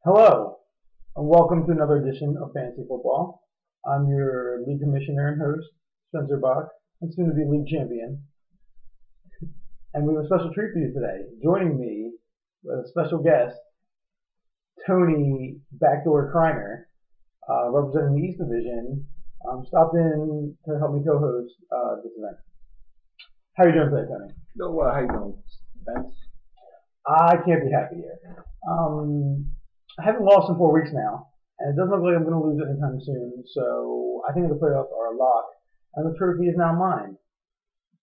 Hello, and welcome to another edition of Fantasy Football. I'm your league commissioner and host, Spencer Bach, and soon to be league champion. And we have a special treat for you today. Joining me with a special guest, Tony Backdoor Kreiner, representing the East Division, stopped in to help me co-host this event. How are you doing today, Tony? How you doing, Spence? I can't be happier. I haven't lost in 4 weeks now, and it doesn't look like I'm going to lose anytime soon. So I think the playoffs are a lock, and the trophy is now mine.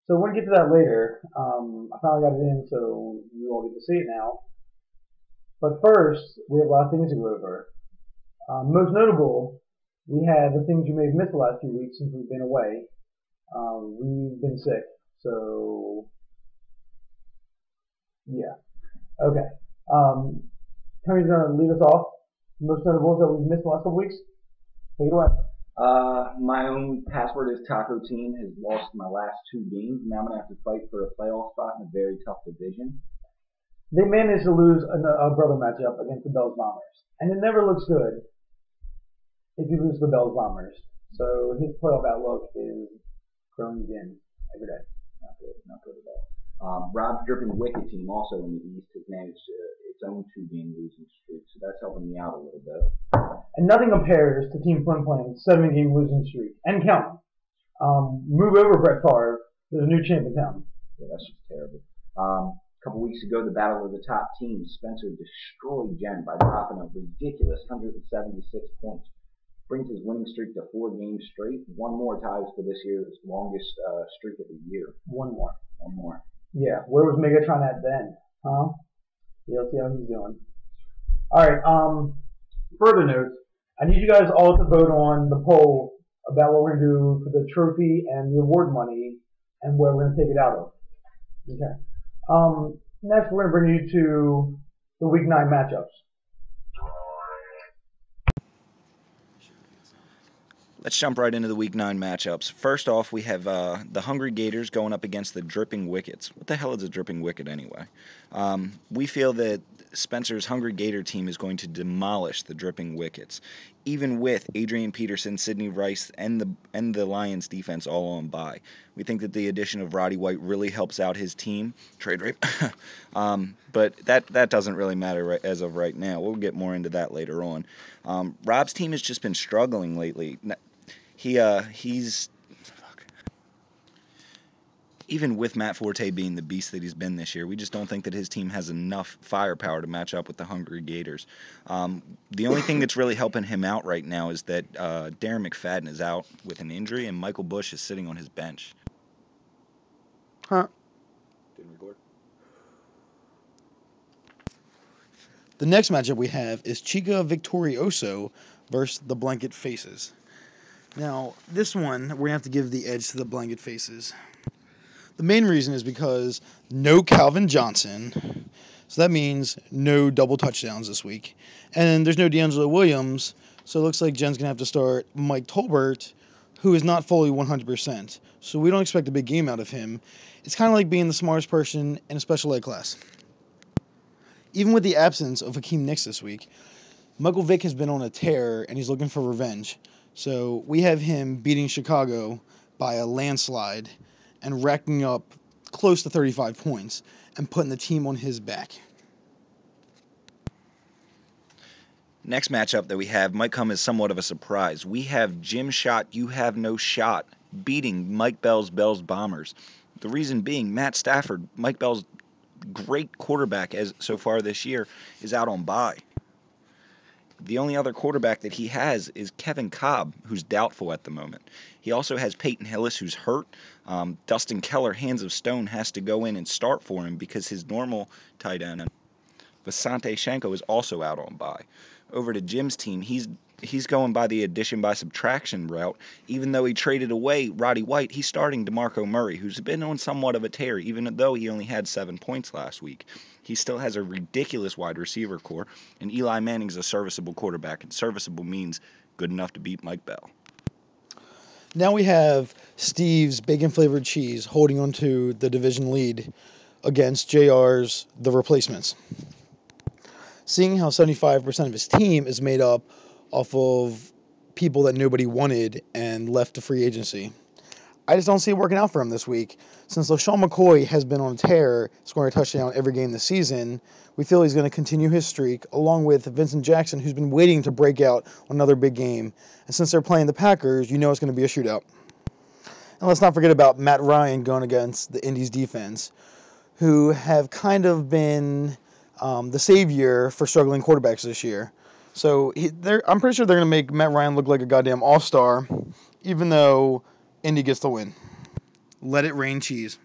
So we're going to get to that later. I finally got it in, so you all get to see it now. But first, we have a lot of things to go over. Most notable, we have the things you may have missed the last few weeks since we've been away. We've been sick, so yeah. Okay. Tony's going to lead us off. Most notables that we've missed the last couple weeks. Take it away. My own password is Taco Team has lost my last 2 games. Now I'm going to have to fight for a playoff spot in a very tough division. They managed to lose a brother matchup against the Bells Bombers. And it never looks good if you lose the Bells Bombers. So his playoff outlook is growing again every day. Not good at all. Rob's Dripping Wicked team, also in the East, has managed its own 2-game losing streak, so that's helping me out a little bit. And nothing compares to Team Flim Flam's 7-game losing streak. And counting. Move over, Brett Favre. There's a new champ in town. Yeah, that's just terrible. A couple weeks ago, the battle of the top teams, Spencer destroyed Jen by dropping a ridiculous 176 points. Brings his winning streak to 4 games straight. 1 more ties for this year's longest streak of the year. One more. Yeah, where was Megatron at then? Huh? Yeah, let's see how he's doing. Alright, further notes. I need you guys all to vote on the poll about what we're going to do for the trophy and the award money and where we're going to take it out of. Okay. Next, we're going to bring you to the Week 9 matchups. Let's jump right into the Week 9 matchups. First off, we have the Hungry Gators going up against the Dripping Wickets. What the hell is a Dripping Wicket anyway? We feel that Spencer's Hungry Gator team is going to demolish the Dripping Wickets, even with Adrian Peterson, Sidney Rice, and the Lions defense all on bye. We think that the addition of Roddy White really helps out his team. Trade rape. But that doesn't really matter as of right now. We'll get more into that later on. Rob's team has just been struggling lately. He's even with Matt Forte being the beast that he's been this year, we just don't think that his team has enough firepower to match up with the Hungry Gators. The only thing that's really helping him out right now is that Darren McFadden is out with an injury and Michael Bush is sitting on his bench. Huh? Didn't record. The next matchup we have is Chica Victorioso versus the Blanket Faces. Now, this one, we're going to have to give the edge to the Blanket Faces. The main reason is because no Calvin Johnson, so that means no double touchdowns this week. And there's no D'Angelo Williams, so it looks like Jen's going to have to start Mike Tolbert, who is not fully 100%. So we don't expect a big game out of him. It's kind of like being the smartest person in a special ed class. Even with the absence of Hakeem Nicks this week, Michael Vick has been on a tear, and he's looking for revenge. So we have him beating Chicago by a landslide and racking up close to 35 points and putting the team on his back. Next matchup that we have might come as somewhat of a surprise. We have Jim Shot, You Have No Shot, beating Mike Bell's Bombers. The reason being, Matt Stafford, Mike Bell's great quarterback as so far this year, is out on bye. The only other quarterback that he has is Kevin Cobb, who's doubtful at the moment. He also has Peyton Hillis, who's hurt. Dustin Keller, Hands of Stone, has to go in and start for him because his normal tight end, Vasante Shenko, is also out on bye. Over to Jim's team, he's going by the addition by subtraction route. Even though he traded away Roddy White, he's starting DeMarco Murray, who's been on somewhat of a tear, even though he only had 7 points last week. He still has a ridiculous wide receiver core, and Eli Manning's a serviceable quarterback, and serviceable means good enough to beat Mike Bell. Now we have Steve's bacon-flavored cheese holding on to the division lead against JR's The Replacements. seeing how 75% of his team is made up off of people that nobody wanted and left to free agency. I just don't see it working out for him this week. Since LaShawn McCoy has been on a tear, scoring a touchdown every game this season, we feel he's going to continue his streak, along with Vincent Jackson, who's been waiting to break out on another big game. And since they're playing the Packers, you know it's going to be a shootout. And let's not forget about Matt Ryan going against the Indies defense, who have kind of been the savior for struggling quarterbacks this year. So I'm pretty sure they're going to make Matt Ryan look like a goddamn all-star, even though Indy gets the win. Let it rain cheese.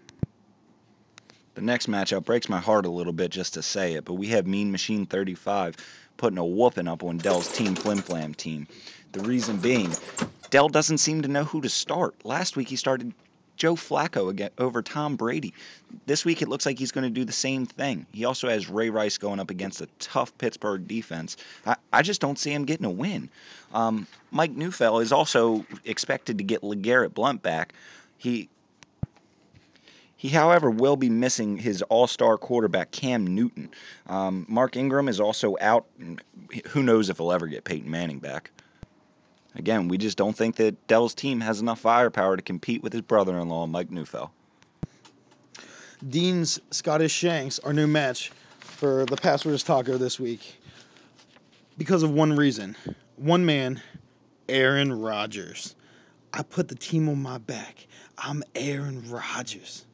The next matchup breaks my heart a little bit just to say it, but we have Mean Machine 35 putting a whooping up on Dell's Team Flim Flam team. The reason being, Dell doesn't seem to know who to start. Last week he started Joe Flacco again over Tom Brady. This week it looks like he's going to do the same thing. He also has Ray Rice going up against a tough Pittsburgh defense. I just don't see him getting a win. Mike Neufeld is also expected to get LeGarrette Blount back. He, however, will be missing his all-star quarterback, Cam Newton. Mark Ingram is also out. Who knows if he'll ever get Peyton Manning back. Again, we just don't think that Dell's team has enough firepower to compete with his brother-in-law, Mike Neufeld. Dean's Scottish Shanks are no match for the Passwordless Taco this week because of one reason. One man, Aaron Rodgers. I put the team on my back. I'm Aaron Rodgers.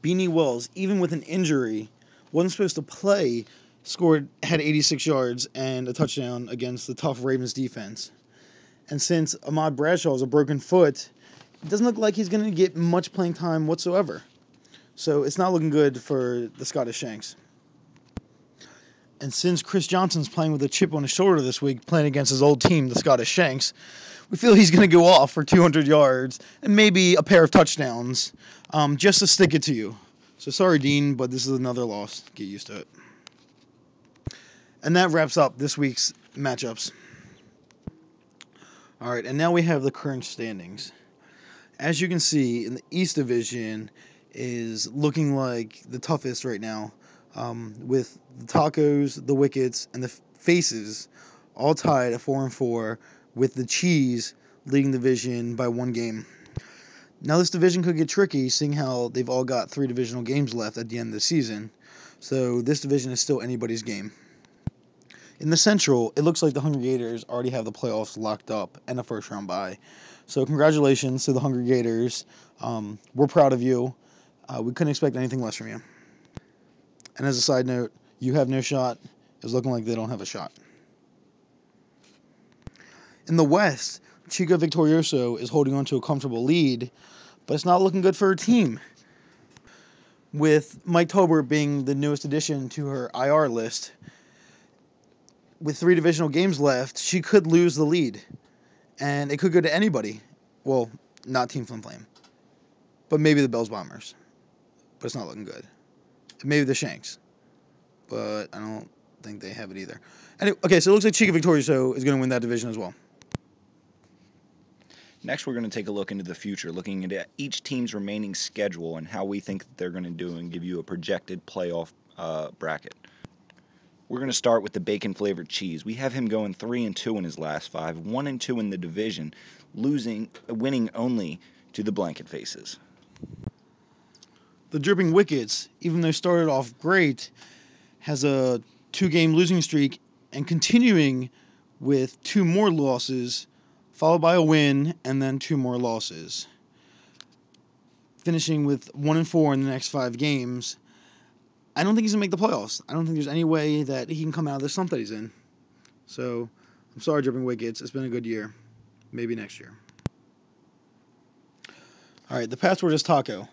Beanie Wells, even with an injury, wasn't supposed to play, had 86 yards and a touchdown against the tough Ravens defense. And since Ahmad Bradshaw has a broken foot, it doesn't look like he's going to get much playing time whatsoever. So it's not looking good for the Scottish Shanks. And since Chris Johnson's playing with a chip on his shoulder this week, playing against his old team, the Scottish Shanks, we feel he's going to go off for 200 yards and maybe a pair of touchdowns, just to stick it to you. So sorry, Dean, but this is another loss. Get used to it. And that wraps up this week's matchups. All right, and now we have the current standings. As you can see, in the East Division is looking like the toughest right now, with the Tacos, the Wickets, and the Faces all tied at 4-4, with the Cheese leading the division by 1 game. Now this division could get tricky, seeing how they've all got 3 divisional games left at the end of the season. So this division is still anybody's game. In the Central, it looks like the Hungry Gators already have the playoffs locked up and a first-round bye. So congratulations to the Hungry Gators. We're proud of you. We couldn't expect anything less from you. And as a side note, you have no shot. It's looking like they don't have a shot. In the West, Chica Victorioso is holding on to a comfortable lead, but it's not looking good for her team. With Mike Tolbert being the newest addition to her IR list, with 3 divisional games left, she could lose the lead. And it could go to anybody. Well, not Team Flim Flam. But maybe the Bells Bombers. But it's not looking good. And maybe the Shanks. But I don't think they have it either. Anyway, okay, so it looks like Chica Victorioso is going to win that division as well. Next, we're going to take a look into the future, looking into each team's remaining schedule and how we think that they're going to do and give you a projected playoff bracket. We're going to start with the bacon-flavored cheese. We have him going 3-2 in his last 5, 1-2 in the division, winning only to the Blanket Faces. The Dripping Wickets, even though started off great, has a 2-game losing streak and continuing with 2 more losses, followed by a win and then 2 more losses. Finishing with 1-4 in the next 5 games. I don't think he's going to make the playoffs. I don't think there's any way that he can come out of the slump that he's in. So, I'm sorry, Dripping Wickets. It's been a good year. Maybe next year. All right, the password is Taco.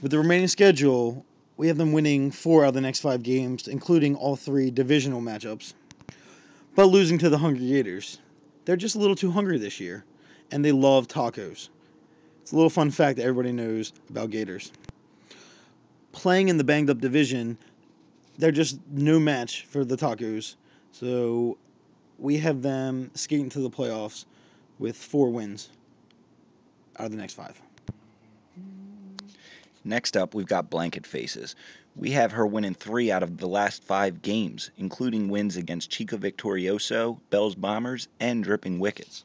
With the remaining schedule, we have them winning 4 out of the next 5 games, including all 3 divisional matchups, but losing to the Hungry Gators. They're just a little too hungry this year, and they love tacos. It's a little fun fact that everybody knows about Gators. Playing in the banged-up division, they're just no match for the Tacos. So we have them skating to the playoffs with 4 wins out of the next 5. Next up, we've got Blanket Faces. We have her winning 3 out of the last 5 games, including wins against Chica Victorioso, Bell's Bombers, and Dripping Wickets.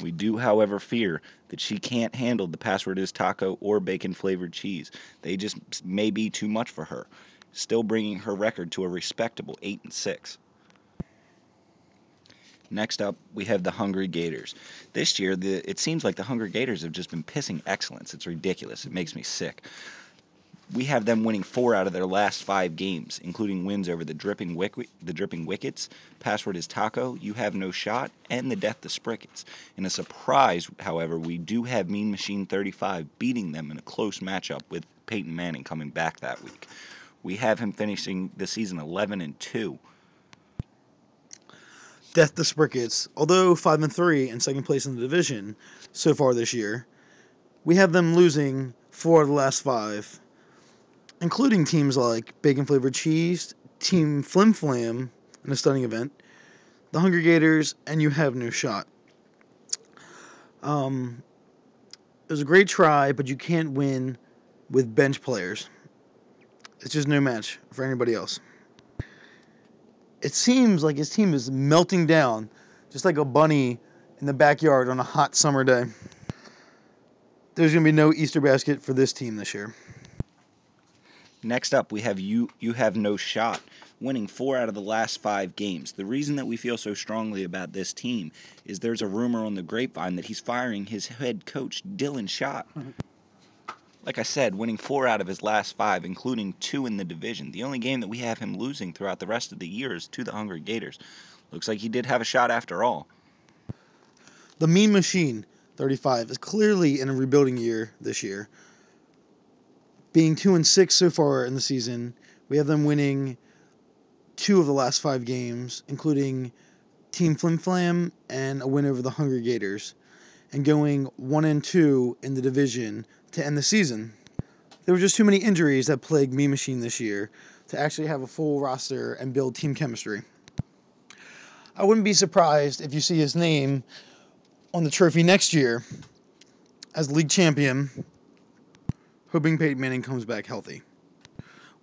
We do, however, fear that she can't handle the Password is Taco or bacon flavored cheese. They just may be too much for her, still bringing her record to a respectable 8-6. Next up, we have the Hungry Gators. This year, it seems like the Hungry Gators have just been pissing excellence. It's ridiculous. It makes me sick. We have them winning 4 out of their last 5 games, including wins over the Dripping Wickets, Password is Taco, You Have No Shot, and the Death to Sprickets. In a surprise, however, we do have Mean Machine 35 beating them in a close matchup with Peyton Manning coming back that week. We have him finishing the season 11-2. Death to Sprickets, although 5-3 in second place in the division so far this year, we have them losing 4 of the last 5. Including teams like Bacon Flavored Cheese, Team Flim Flam in a stunning event, the Hungry Gators, and You Have No Shot. It was a great try, but you can't win with bench players. It's just no match for anybody else. It seems like his team is melting down, just like a bunny in the backyard on a hot summer day. There's going to be no Easter basket for this team this year. Next up, we have You Have No Shot, winning 4 out of the last 5 games. The reason that we feel so strongly about this team is there's a rumor on the grapevine that he's firing his head coach, Dylan Schott. Like I said, winning 4 out of his last 5, including 2 in the division. The only game that we have him losing throughout the rest of the year is to the Hungry Gators. Looks like he did have a shot after all. The Mean Machine 35 is clearly in a rebuilding year this year. Being 2-6 so far in the season, we have them winning 2 of the last 5 games, including Team Flim Flam and a win over the Hungry Gators, and going 1-2 in the division to end the season. There were just too many injuries that plagued Mean Machine this year to actually have a full roster and build team chemistry. I wouldn't be surprised if you see his name on the trophy next year as league champion, hoping Peyton Manning comes back healthy.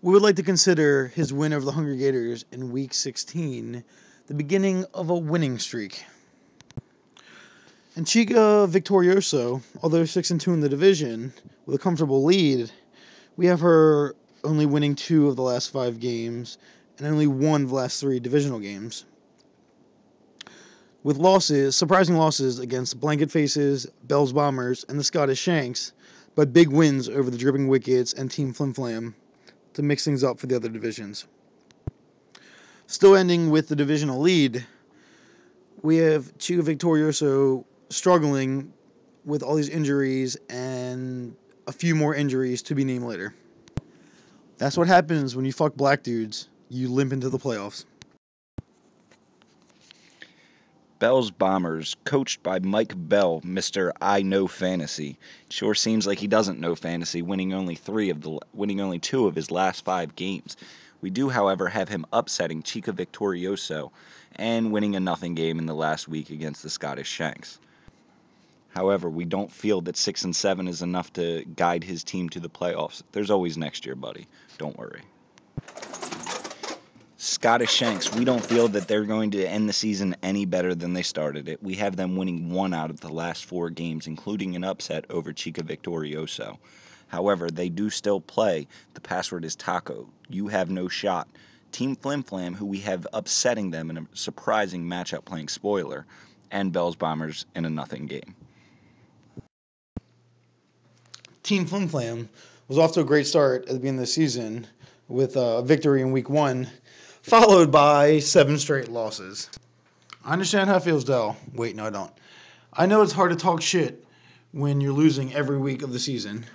We would like to consider his win over the Hungry Gators in Week 16 the beginning of a winning streak. And Chica Victorioso, although 6-2 in the division with a comfortable lead, we have her only winning 2 of the last 5 games and only 1 of the last 3 divisional games. With losses, surprising losses against Blanket Faces, Bell's Bombers, and the Scottish Shanks, but big wins over the Dripping Wickets and Team Flim Flam to mix things up for the other divisions. Still ending with the divisional lead, we have Chica Victorioso struggling with all these injuries and a few more injuries to be named later. That's what happens when you fuck black dudes. You limp into the playoffs. Bell's Bombers, coached by Mike Bell, Mr. I Know Fantasy. It sure seems like he doesn't know fantasy, winning only 2 of his last 5 games. We do, however, have him upsetting Chica Victorioso and winning a nothing game in the last week against the Scottish Shanks. However, we don't feel that 6-7 is enough to guide his team to the playoffs. There's always next year, buddy. Don't worry. Scottish Shanks, we don't feel that they're going to end the season any better than they started it. We have them winning 1 out of the last 4 games, including an upset over Chica Victorioso. However, they do still play The Password is Taco, You Have No Shot, Team Flim Flam, who we have upsetting them in a surprising matchup playing spoiler, and Bell's Bombers in a nothing game. Team Flim Flam was off to a great start at the beginning of the season with a victory in Week 1, followed by 7 straight losses. I understand how it feels, Dell. Wait, no, I don't. I know it's hard to talk shit when you're losing every week of the season,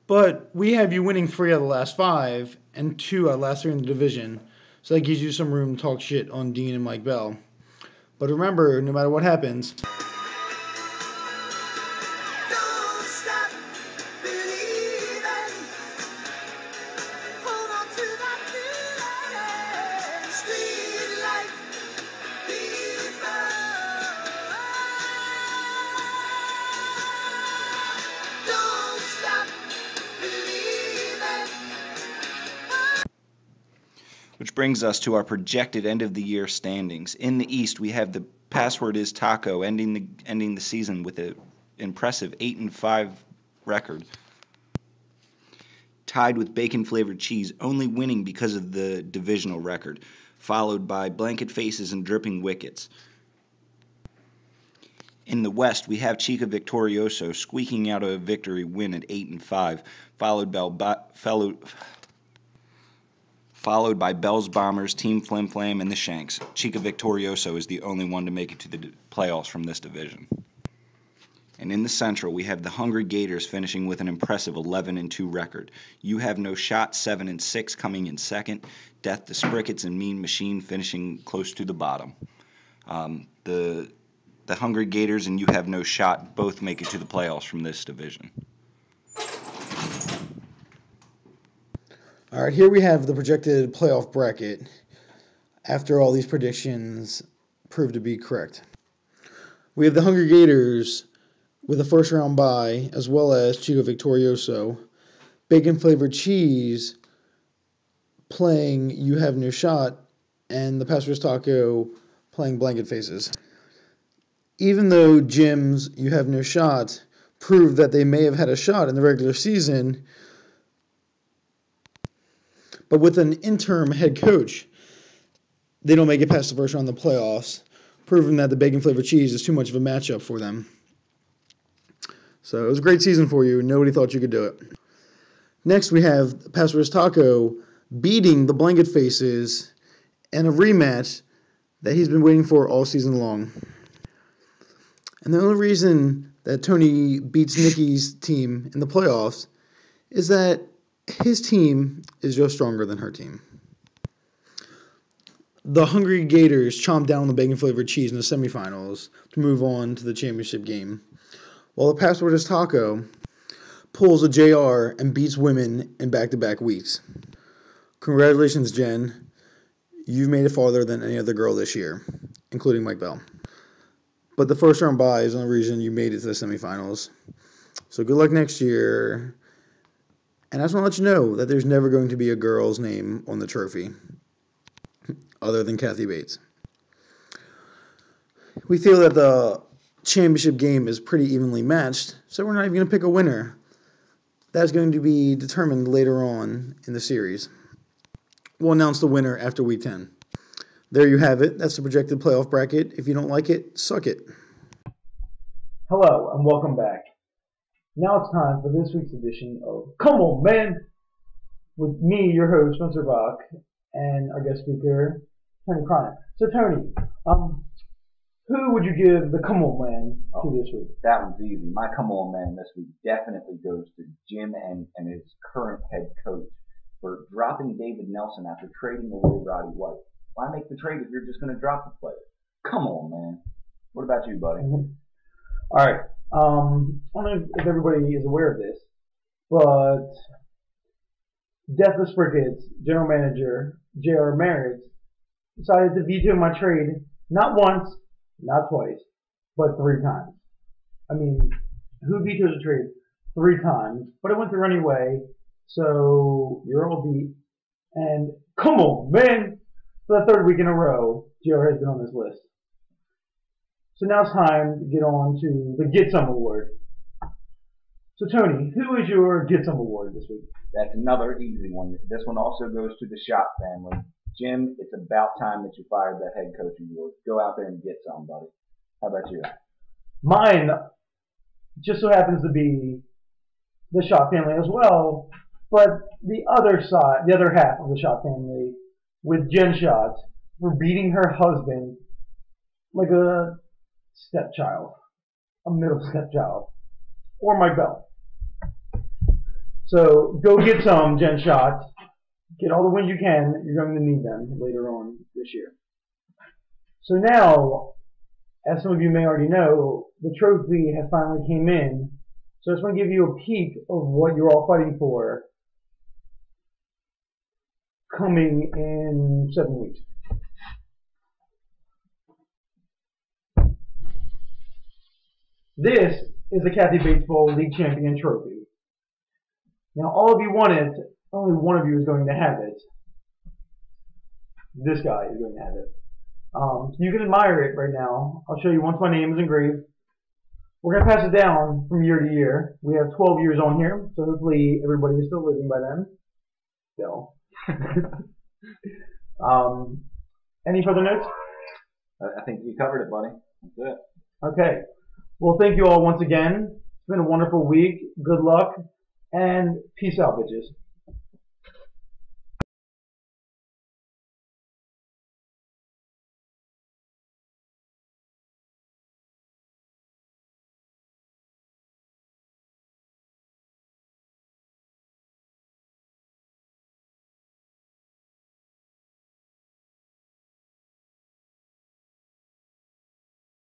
but we have you winning 3 out of the last 5 and 2 out of the last 3 in the division, so that gives you some room to talk shit on Dean and Mike Bell. But remember, no matter what happens, brings us to our projected end of the year standings. In the East, we have the Password is Taco ending the season with an impressive 8-5 record, tied with Bacon Flavored Cheese, only winning because of the divisional record, followed by Blanket Faces and Dripping Wickets. In the West, we have Chica Victorioso squeaking out a victory win at 8-5, followed by Bell's Bombers, Team Flim Flam, and the Shanks. Chica Victorioso is the only one to make it to the playoffs from this division. And in the Central, we have the Hungry Gators finishing with an impressive 11-2 record. You Have No Shot, 7-6, coming in second. Death to Sprickets and Mean Machine finishing close to the bottom. The Hungry Gators and You Have No Shot both make it to the playoffs from this division. All right, here we have the projected playoff bracket after all these predictions prove to be correct. We have the Hungry Gators with a first-round bye, as well as Chico Victorioso. Bacon Flavored Cheese playing You Have No Shot, and the Password Taco playing Blanket Faces. Even though Jim's You Have No Shot proved that they may have had a shot in the regular season, but with an interim head coach, they don't make it past the first round of the playoffs, proving that the Bacon Flavored Cheese is too much of a matchup for them. So it was a great season for you. Nobody thought you could do it. Next, we have Password Taco beating the Blanket Faces in a rematch that he's been waiting for all season long. And the only reason that Tony beats Nikki's team in the playoffs is that his team is just stronger than her team. The Hungry Gators chomp down the Bacon Flavored Cheese in the semifinals to move on to the championship game, while the Password is Taco pulls a JR and beats women in back-to-back weeks. Congratulations, Jen. You've made it farther than any other girl this year, including Mike Bell. But the first round bye is the only reason you made it to the semifinals. So good luck next year. And I just want to let you know that there's never going to be a girl's name on the trophy other than Kathy Bates. We feel that the championship game is pretty evenly matched, so we're not even going to pick a winner. That's going to be determined later on in the series. We'll announce the winner after week 10. There you have it. That's the projected playoff bracket. If you don't like it, suck it. Hello, and welcome back. Now it's time for this week's edition of Come On Man! With me, your host, Spencer Bach, and our guest speaker, Tony Chronic. So Tony, who would you give the Come On Man to this week? That one's easy. My Come On Man this week definitely goes to Jim and his current head coach for dropping David Nelson after trading away Roddy White. Why make the trade if you're just going to drop the player? Come on, man. What about you, buddy? All right. I don't know if everybody is aware of this, but Deathless Sprickets general manager J.R. Merritt decided to veto my trade not once, not twice, but 3 times. I mean, who vetoes a trade 3 times? But it went through anyway, so you're all beat. And come on, man! For the 3rd week in a row, JR has been on this list. So now it's time to get on to the Get Some Award. So Tony, who is your Get Some Award this week? That's another easy one. This one also goes to the Shot family. Jim, it's about time that you fired that head coaching award. Go out there and get some, buddy. How about you? Mine just so happens to be the Shot family as well, but the other side, the other half of the Shot family, with Jen Schott for beating her husband like a stepchild, a middle stepchild, or Mike Bell. So go get some, Jen Schott. Get all the wins you can. You're going to need them later on this year. So now, as some of you may already know, the trophy has finally came in. So I just want to give you a peek of what you're all fighting for coming in 7 weeks. This is the Kathy Bates Bowl League Champion Trophy. Now, all of you want it. Only one of you is going to have it. this guy is going to have it. So you can admire it right now. I'll show you once my name is engraved. We're going to pass it down from year to year. We have 12 years on here, so hopefully everybody is still living by then. Still. Any further notes? I think you covered it, buddy. That's it. Okay. Well, thank you all once again. It's been a wonderful week. Good luck, and peace out, bitches.